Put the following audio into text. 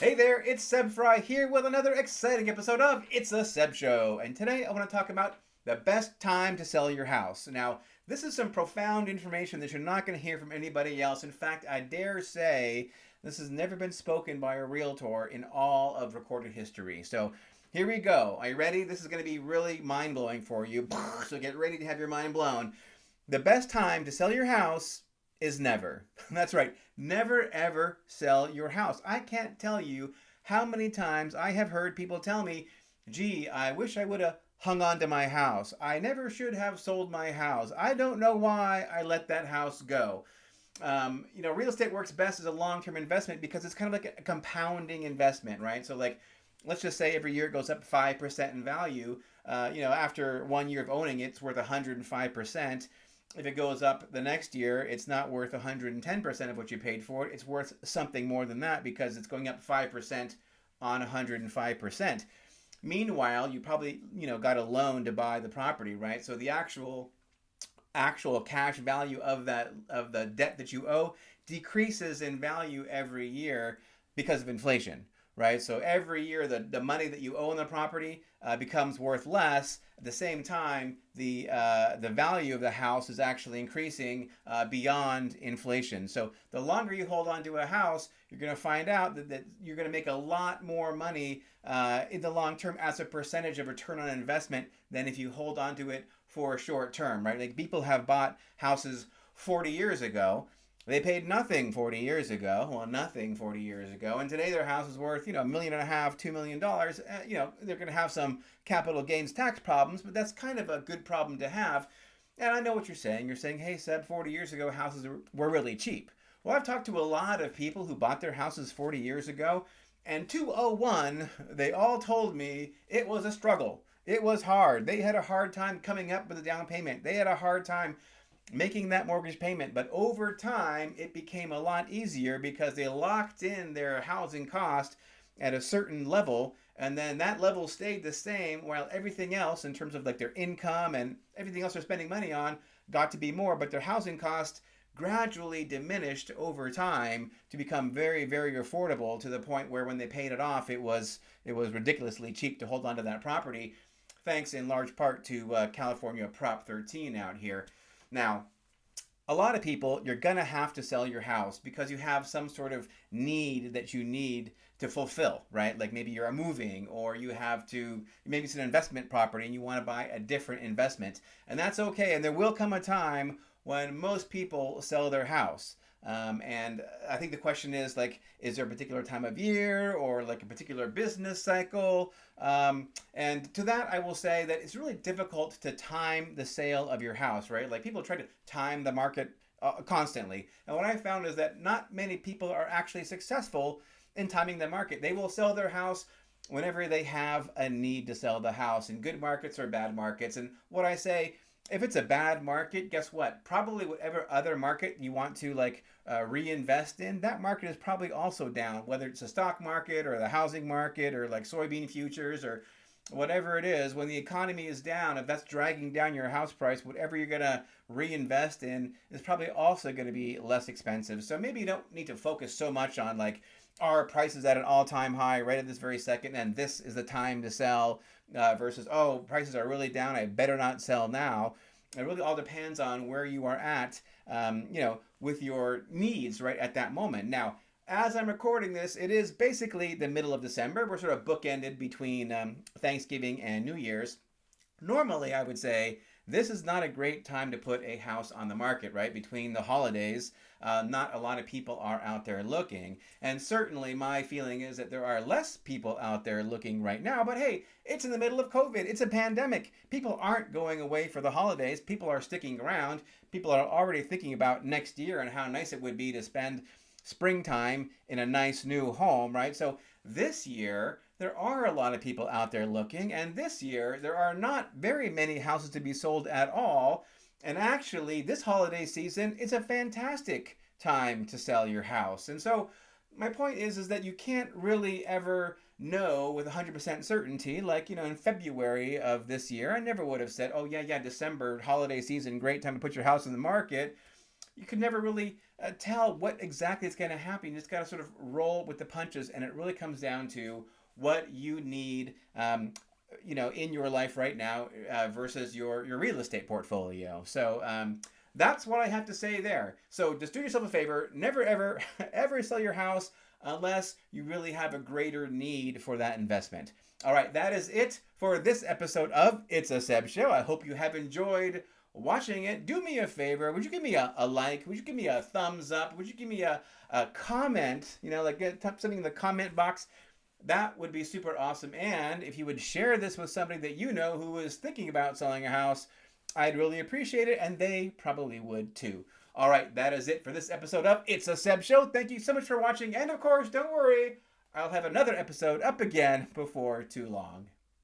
Hey there, it's Seb Frey here with another exciting episode of It's a Seb Show. And today I want to talk about the best time to sell your house. Now, this is some profound information that you're not going to hear from anybody else. In fact, I dare say this has never been spoken by a realtor in all of recorded history. So here we go. Are you ready? This is going to be really mind blowing for you. So get ready to have your mind blown. The best time to sell your house is never. That's right. Never ever sell your house. I can't tell you how many times I have heard people tell me, gee, I wish I would have hung on to my house. I never should have sold my house. I don't know why I let that house go. Real estate works best as a long-term investment because it's kind of like a compounding investment, right? So like, let's just say every year it goes up 5% in value. After 1 year of owning it, it's worth 105%. If it goes up the next year, it's not worth 110% of what you paid for it. It's worth something more than that because it's going up 5% on 105%. Meanwhile, you probably, got a loan to buy the property, right? So the actual cash value of the debt that you owe decreases in value every year because of inflation, right? So every year the money that you owe on the property becomes worth less. At the same time, the value of the house is actually increasing beyond inflation. So the longer you hold on to a house, you're going to find out that you're going to make a lot more money in the long term as a percentage of return on investment than if you hold on to it for a short term, right? Like people have bought houses 40 years ago. They paid nothing 40 years ago. Well, nothing 40 years ago. And today their house is worth, $1.5 million, $2 million. They're going to have some capital gains tax problems, but that's kind of a good problem to have. And I know what you're saying. You're saying, hey, Seb, 40 years ago, houses were really cheap. Well, I've talked to a lot of people who bought their houses 40 years ago. And 201, they all told me it was a struggle. It was hard. They had a hard time coming up with a down payment. They had a hard time making that mortgage payment. But over time, it became a lot easier because they locked in their housing cost at a certain level. And then that level stayed the same while everything else, in terms of like their income and everything else they're spending money on, got to be more. But their housing cost gradually diminished over time to become very, very affordable to the point where when they paid it off, it was ridiculously cheap to hold on to that property, thanks in large part to California Prop 13 out here. Now, a lot of people, you're going to have to sell your house because you have some sort of need that you need to fulfill, right? Like maybe you're moving or maybe it's an investment property and you want to buy a different investment. And that's okay. And there will come a time when most people sell their house. And I think the question is like, is there a particular time of year or like a particular business cycle? And to that, I will say that it's really difficult to time the sale of your house, right? Like people try to time the market constantly. And what I found is that not many people are actually successful in timing the market. They will sell their house whenever they have a need to sell the house in good markets or bad markets. And what I say, if it's a bad market, guess what? Probably whatever other market you want to reinvest in, that market is probably also down, whether it's the stock market or the housing market or like soybean futures or whatever it is. When the economy is down, if that's dragging down your house price, whatever you're going to reinvest in is probably also going to be less expensive. So maybe you don't need to focus so much on like, our price is at an all-time high right at this very second and this is the time to sell, versus, oh, prices are really down, I better not sell now. It really all depends on where you are at, with your needs right at that moment. Now, as I'm recording this, it is basically the middle of December. We're sort of bookended between Thanksgiving and New Year's. Normally, I would say this is not a great time to put a house on the market, right? Between the holidays, not a lot of people are out there looking. And certainly my feeling is that there are less people out there looking right now. But hey, it's in the middle of COVID. It's a pandemic. People aren't going away for the holidays. People are sticking around. People are already thinking about next year and how nice it would be to spend springtime in a nice new home, right? So this year, there are a lot of people out there looking, and this year, there are not very many houses to be sold at all. And actually, this holiday season, it's a fantastic time to sell your house. And so, my point is that you can't really ever know with 100% certainty. Like, in February of this year, I never would have said, oh, yeah, December, holiday season, great time to put your house in the market. you can never really tell what exactly is going to happen. You just got to sort of roll with the punches, and it really comes down to what you need, in your life right now versus your real estate portfolio. So that's what I have to say there. So just do yourself a favor. Never, ever, ever sell your house unless you really have a greater need for that investment. All right, that is it for this episode of It's a Seb Show. I hope you have enjoyed watching it. Do me a favor. Would you give me a like? Would you give me a thumbs up? Would you give me a comment? Type something in the comment box. That would be super awesome. And if you would share this with somebody that you know who is thinking about selling a house, I'd really appreciate it. And they probably would too. All right, that is it for this episode of It's a Seb Show. Thank you so much for watching. And of course, don't worry, I'll have another episode up again before too long.